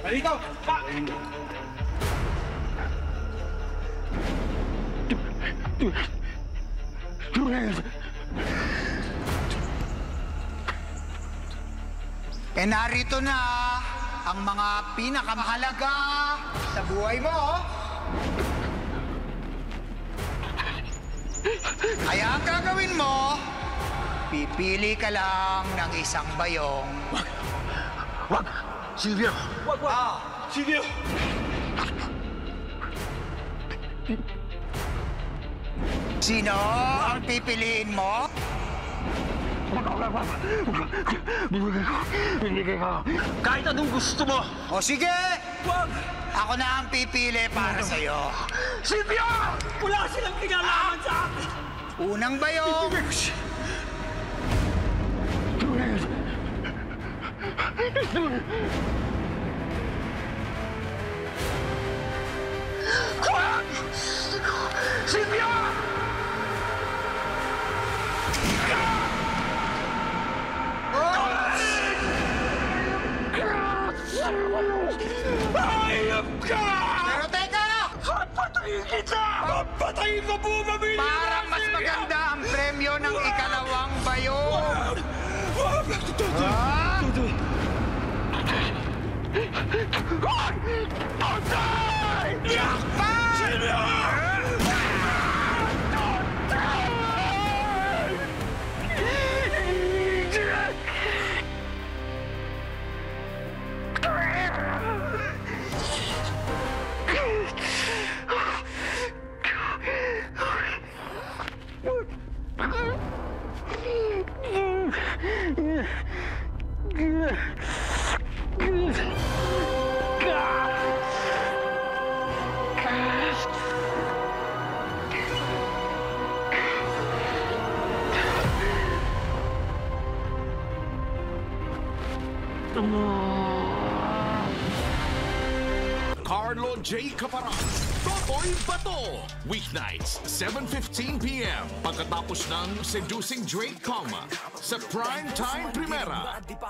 Dito! Pa! Narito na ang mga pinakamahalaga sa buhay mo. Kaya ang gagawin mo, pipili ka lang ng isang bayong. Wag! Silvio! Wag! Silvio! Sino ang pipiliin mo? Bibigay ko. Kahit anong gusto mo! O sige! Wag! Ako na ang pipili para sa'yo. Silvio! Wala silang kinalaman sa akin! Unang bayong. Silvio! Hayop ka! Pero teka! Papatayin kita! Papatayin ko po, pamilya! Parang mas maganda ang premyo ng ikalawang bayong. Wag! Ah! Patay! Yakpan! Silvio! Carlo J. Caparan, Totoy Bato. Weeknights, 7:15 p.m. Pagkatapos ng Seducing Drake Calma sa Primetime Primera.